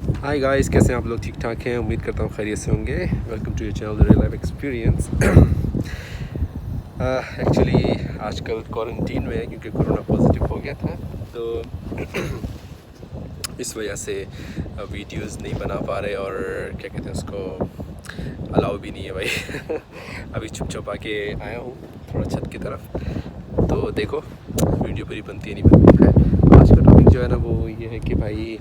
Hi guys, कैसे हैं आप लोग? ठीक ठाक हैं? उम्मीद करता हूँ खैरियत से होंगे। Welcome to your channel the real life experience. Actually आजकल क्वारंटीन में है क्योंकि कोरोना पॉजिटिव हो गया था, तो इस वजह से वीडियोस नहीं बना पा रहे और क्या कहते हैं उसको, अलाउ भी नहीं है भाई। अभी छुप छुपा के आया हूँ थोड़ा छत की तरफ, तो देखो वीडियो पूरी बनती है नहीं बनती है। आज का टॉपिक जो है ना वो ये है कि भाई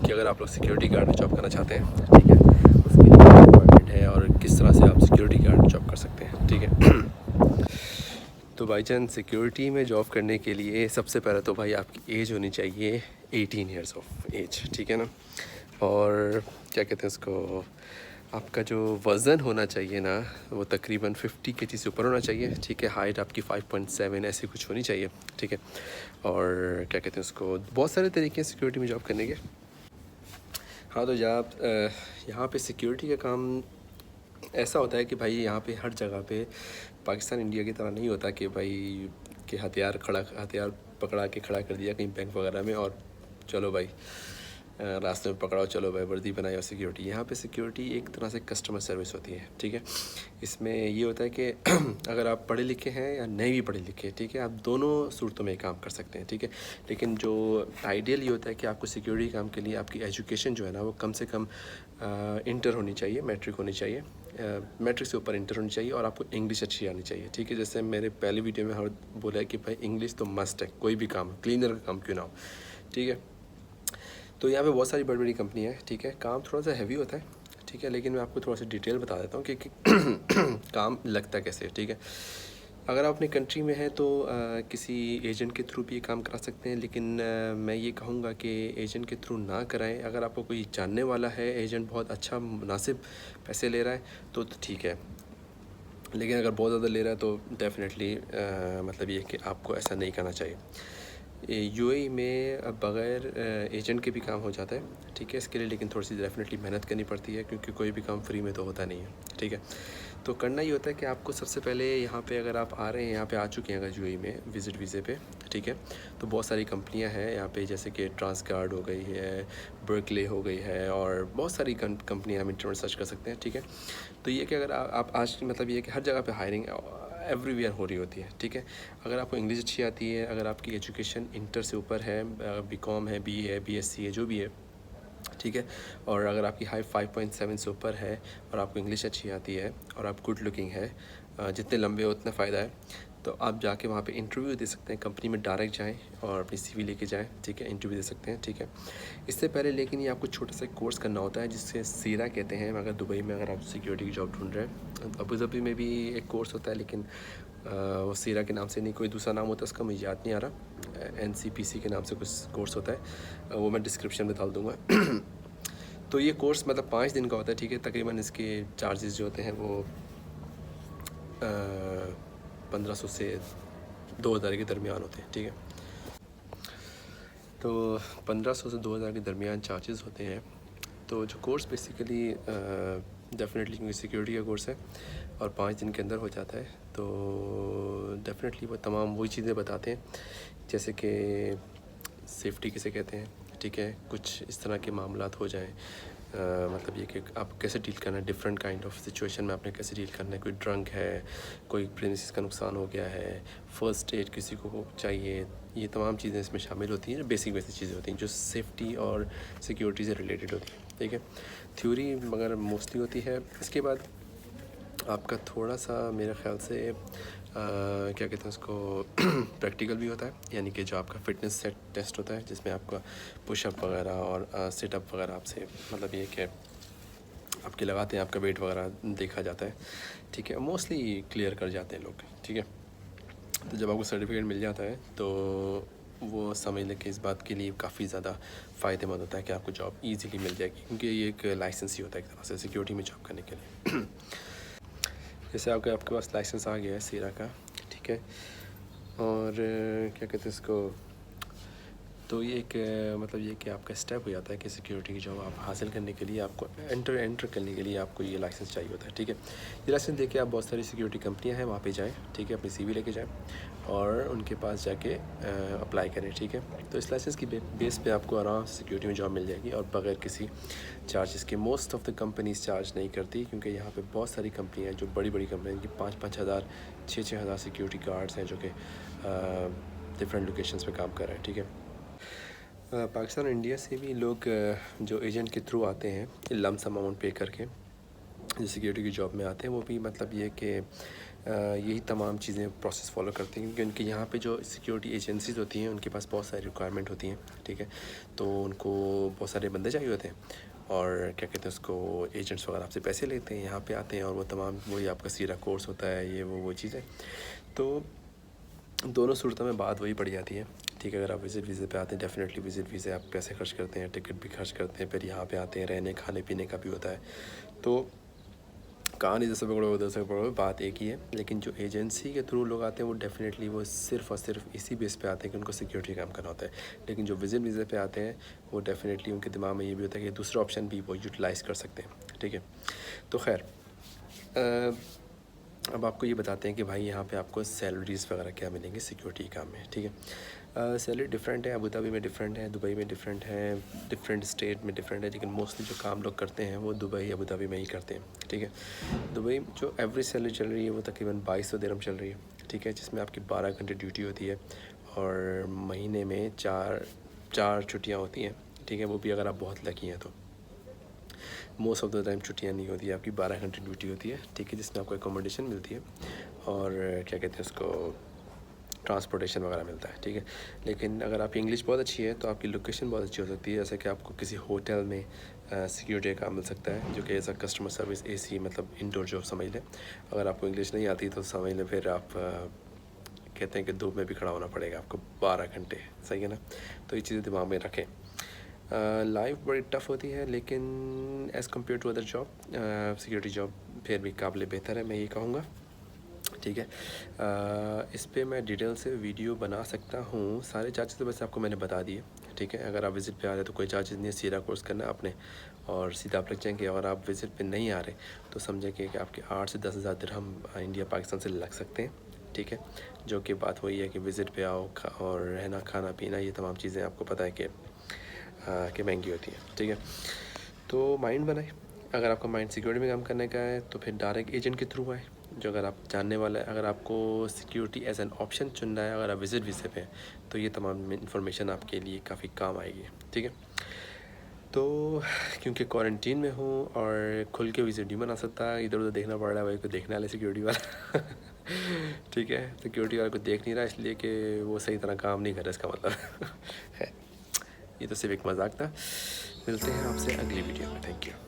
कि अगर आप लोग सिक्योरिटी गार्ड में जॉब करना चाहते हैं, ठीक है, उसके लिए क्या रिक्वायरमेंट है और किस तरह से आप सिक्योरिटी गार्ड में जॉब कर सकते हैं, ठीक है। तो भाई जान, सिक्योरिटी में जॉब करने के लिए सबसे पहले तो भाई आपकी एज होनी चाहिए 18 ईयर्स ऑफ एज, ठीक है ना। और क्या कहते हैं उसको, आपका जो वज़न होना चाहिए ना वो तकरीबन 50 केजी से ऊपर होना चाहिए, ठीक है। हाइट आपकी 5.7 ऐसी कुछ होनी चाहिए, ठीक है। और क्या कहते हैं उसको, बहुत सारे तरीके हैं सिक्योरिटी में जॉब करने के। हाँ, तो जब यहाँ पे सिक्योरिटी का काम ऐसा होता है कि भाई यहाँ पे हर जगह पे पाकिस्तान इंडिया की तरह नहीं होता कि भाई कि हथियार पकड़ा के खड़ा कर दिया कहीं बैंक वगैरह में और चलो भाई रास्ते में पकड़ाओ, चलो भाई वर्दी बनाई और सिक्योरिटी। यहाँ पे सिक्योरिटी एक तरह से कस्टमर सर्विस होती है, ठीक है। इसमें ये होता है कि अगर आप पढ़े लिखे हैं या नहीं भी पढ़े लिखे, ठीक है, आप दोनों सूरतों में काम कर सकते हैं, ठीक है। लेकिन जो आइडियल ये होता है कि आपको सिक्योरिटी काम के लिए आपकी एजुकेशन जो है ना वो कम से कम इंटर होनी चाहिए, मैट्रिक होनी चाहिए, मैट्रिक से ऊपर इंटर होनी चाहिए और आपको इंग्लिश अच्छी आनी चाहिए, ठीक है। जैसे मेरे पहले वीडियो में बोला है कि भाई इंग्लिश तो मस्ट है, कोई भी काम, क्लीनर का काम क्यों ना हो, ठीक है। तो यहाँ पे बहुत सारी बड़ी बड़ी कंपनी है, ठीक है। काम थोड़ा सा हैवी होता है, ठीक है, लेकिन मैं आपको थोड़ा सा डिटेल बता देता हूँ कि काम लगता कैसे है, ठीक है। अगर आप अपनी कंट्री में हैं तो किसी एजेंट के थ्रू भी ये काम करा सकते हैं, लेकिन मैं ये कहूँगा कि एजेंट के थ्रू ना कराएं। अगर आपको कोई जानने वाला है, एजेंट बहुत अच्छा मुनासिब पैसे ले रहा है तो ठीक है, लेकिन अगर बहुत ज़्यादा ले रहा है तो डेफिनेटली मतलब ये कि आपको ऐसा नहीं करना चाहिए। यूएई में बग़ैर एजेंट के भी काम हो जाता है, ठीक है। इसके लिए लेकिन थोड़ी सी डेफिनेटली मेहनत करनी पड़ती है क्योंकि कोई भी काम फ्री में तो होता नहीं है, ठीक है। तो करना ये होता है कि आपको सबसे पहले यहाँ पे अगर आप आ रहे हैं, यहाँ पे आ चुके हैं अगर यूएई में विज़िट वीज़े पे, ठीक है, तो बहुत सारी कंपनियाँ हैं यहाँ पे, जैसे कि ट्रांसगार्ड हो गई है, बर्कले हो गई है और बहुत सारी कंपनियाँ हम इंटरनेट सर्च कर सकते हैं, ठीक है। तो ये कि अगर आप आज मतलब ये कि हर जगह पे हायरिंग एवरीवेयर हो रही होती है, ठीक है। अगर आपको इंग्लिश अच्छी आती है, अगर आपकी एजुकेशन इंटर से ऊपर है, बीकॉम है, बीए है, बीएससी है, जो भी है, ठीक है, और अगर आपकी हाई 5.7 से ऊपर है और आपको इंग्लिश अच्छी आती है और आप गुड लुकिंग है, जितने लंबे हो उतना फ़ायदा है, तो आप जाके वहाँ पे इंटरव्यू दे सकते हैं। कंपनी में डायरेक्ट जाएं और अपनी सीवी लेके जाएं, ठीक है, इंटरव्यू दे सकते हैं, ठीक है। इससे पहले लेकिन ये आपको छोटा सा कोर्स करना होता है जिससे सीरा कहते हैं। अगर दुबई में अगर आप सिक्योरिटी की जॉब ढूंढ रहे हैं, अबू धाबी में भी एक कोर्स होता है, लेकिन वो सीरा के नाम से नहीं, कोई दूसरा नाम होता है उसका, मुझे याद नहीं आ रहा, NCPC के नाम से कुछ कोर्स होता है, वो मैं डिस्क्रिप्शन में डाल दूँगा। तो ये कोर्स मतलब 5 दिन का होता है, ठीक है। तकरीबन इसके चार्जेस जो होते हैं वो 1500 से 2000 के दरमियान होते हैं, ठीक है। तो 1500 से 2000 के दरमियान चार्जेस होते हैं। तो जो कोर्स बेसिकली डेफिनेटली क्योंकि सिक्योरिटी का कोर्स है और 5 दिन के अंदर हो जाता है, तो डेफिनेटली वो तमाम वही चीज़ें बताते हैं जैसे कि सेफ्टी किसे कहते हैं, ठीक है, कुछ इस तरह के मामलात हो जाएं, मतलब ये कि आप कैसे डील करना है डिफरेंट काइंड ऑफ सिचुएशन में, आपने कैसे डील करना है। कोई ड्रंक है, कोई प्रेमिसेस का नुकसान हो गया है, फर्स्ट एड किसी को चाहिए, ये तमाम चीज़ें इसमें शामिल होती हैं, जो बेसिक चीज़ें होती हैं जो सेफ्टी और सिक्योरिटी से रिलेटेड होती हैं, ठीक है। थ्योरी मगर मोस्टली होती है। इसके बाद आपका थोड़ा सा मेरे ख़्याल से क्या कहते हैं उसको, प्रैक्टिकल भी होता है, यानी कि जो आपका फ़िटनेस सेट टेस्ट होता है जिसमें आपका पुशअप वगैरह और सिटअप वगैरह आपसे मतलब ये कि आपके लगाते हैं, आपका वेट वगैरह देखा जाता है, ठीक है। मोस्टली क्लियर कर जाते हैं लोग, ठीक है। तो जब आपको सर्टिफिकेट मिल जाता है तो वो समझ लें कि इस बात के लिए काफ़ी ज़्यादा फ़ायदेमंद होता है कि आपको जॉब ईजीली मिल जाएगी, क्योंकि ये एक लाइसेंस ही होता है एक तरह से सिक्योरिटी में जॉब करने के लिए। जैसे आपके पास लाइसेंस आ गया है सीरा का, ठीक है, और क्या कहते हैं इसको, तो ये एक मतलब ये कि आपका स्टेप हो जाता है कि सिक्योरिटी की जॉब आप हासिल करने के लिए आपको एंटर करने के लिए आपको ये लाइसेंस चाहिए होता है, ठीक है। ये लाइसेंस देके आप बहुत सारी सिक्योरिटी कंपनियां हैं वहाँ पे जाएं, ठीक है, अपनी CV लेके जाएं और उनके पास जाके अप्लाई करें, ठीक है। तो इस लाइसेंस की बेस पे आपको आराम से सिक्योरिटी में जॉब मिल जाएगी और बगैर किसी चार्जेस के। Most of the companies charge नहीं करती क्योंकि यहाँ पे बहुत सारी कंपनियाँ हैं जो बड़ी बड़ी कंपनियाँ की 5-5 हज़ार 6-6 हज़ार सिक्योरिटी गार्ड्स हैं जो कि डिफरेंट लोकेशंस पे काम कर रहे हैं, ठीक है। पाकिस्तान और इंडिया से भी लोग जो एजेंट के थ्रू आते हैं लमसम अमाउंट पे करके जो सिक्योरिटी की जॉब में आते हैं, वो भी मतलब ये कि यही तमाम चीज़ें प्रोसेस फॉलो करते हैं क्योंकि उनके यहाँ पे जो सिक्योरिटी एजेंसीज होती हैं उनके पास बहुत सारी रिक्वायरमेंट होती हैं, ठीक है। तो उनको बहुत सारे बंदे चाहिए होते हैं और क्या कहते हैं उसको, एजेंट्स वगैरह आपसे पैसे लेते हैं, यहाँ पे आते हैं और वो तमाम वही आपका सीरा कोर्स होता है, ये वो चीज़ें। तो दोनों सूरतों में बात वही पड़ जाती है, ठीक है। अगर आप विज़िट वीज़े पे आते हैं, डेफिनेटली विज़िट वीज़े आप पैसे खर्च करते हैं, टिकट भी खर्च करते हैं, फिर यहाँ पे आते हैं, रहने खाने पीने का भी होता है। तो कहानी जैसे पकड़ो उधर से पकड़ो, बात एक ही है। लेकिन जो एजेंसी के थ्रू लोग आते हैं वो डेफिनेटली वो सिर्फ़ और सिर्फ इसी बेस पे आते हैं कि उनको सिक्योरिटी काम करना होता है। लेकिन जो विज़िट वीज़े पे आते हैं वो डेफिनेटली उनके दिमाग में ये भी होता है कि दूसरा ऑप्शन भी वो यूटिलाइज़ कर सकते हैं, ठीक है। तो खैर अब आपको ये बताते हैं कि भाई यहाँ पे आपको सैलरीज़ वगैरह क्या मिलेंगे सिक्योरिटी काम में, ठीक है। सैलरी डिफरेंट है, अबू धाबी में डिफरेंट है, दुबई में डिफरेंट है, डिफरेंट स्टेट में डिफरेंट है, लेकिन मोस्टली जो काम लोग करते हैं वो दुबई अबू धाबी में ही करते हैं, ठीक है। दुबई जो एवरेज सैलरी चल रही है वो तकरीबन 2200 दिरहम चल रही है, ठीक है, जिसमें आपकी 12 घंटे ड्यूटी होती है और महीने में चार छुट्टियाँ होती हैं, ठीक है। वो भी अगर आप बहुत लकी हैं तो मोस्ट ऑफ द टाइम छुट्टियाँ नहीं होती है, आपकी 12 घंटे ड्यूटी होती है, ठीक है, जिसमें आपको एकोमोडेशन मिलती है और क्या कहते हैं उसको, ट्रांसपोर्टेशन वगैरह मिलता है, ठीक है। लेकिन अगर आपकी इंग्लिश बहुत अच्छी है तो आपकी लोकेशन बहुत अच्छी हो सकती है, जैसे कि आपको किसी होटल में सिक्योरिटी का काम मिल सकता है जो कि as a customer service AC मतलब इंडोर जॉब समझ लें। अगर आपको इंग्लिश नहीं आती तो समझ लें फिर आप कहते हैं कि धूप में भी खड़ा होना पड़ेगा आपको 12 घंटे, सही है ना। तो ये चीज़ें दिमाग में रखें। लाइफ बड़ी टफ़ होती है लेकिन as compare to other job security job फिर भी काबिल बेहतर है, मैं ये कहूँगा, ठीक है। इस पे मैं डिटेल से वीडियो बना सकता हूँ, सारे चार्जेस तो वैसे आपको मैंने बता दिए, ठीक है। अगर आप विज़िट पे आ रहे हैं तो कोई चार्जेस नहीं है, सीधा कोर्स करना है आपने और सीधा आप लग जाएंगे। और आप विज़िट पे नहीं आ रहे तो समझेंगे कि आपके 8 से 10 हज़ार दिरहम इंडिया पाकिस्तान से लग सकते हैं, ठीक है। जो कि बात वही है कि विज़िट पे आओ और रहना खाना पीना ये तमाम चीज़ें आपको पता है कि महंगी होती है, ठीक है। तो माइंड बनाए, अगर आपका माइंड सिक्योरिटी में काम करने का है तो फिर डायरेक्ट एजेंट के थ्रू आए जो अगर आप जानने वाला है। अगर आपको सिक्योरिटी एज एन ऑप्शन चुनना है, अगर आप विज़िट वीज़े पे हैं तो ये तमाम इन्फॉर्मेशन आपके लिए काफ़ी काम आएगी, ठीक है। तो क्योंकि क्वारंटीन में हूँ और खुल के विज़िट नहीं बना सकता, इधर उधर देखना पड़ रहा है भाई को देखने वाले सिक्योरिटी वाला ठीक है, सिक्योरिटी वाले को देख नहीं रहा इसलिए कि वो सही तरह काम नहीं कर रहा, इसका मतलब है। ये तो सिर्फ एक मजाक था। मिलते हैं आपसे अगली वीडियो में, थैंक यू।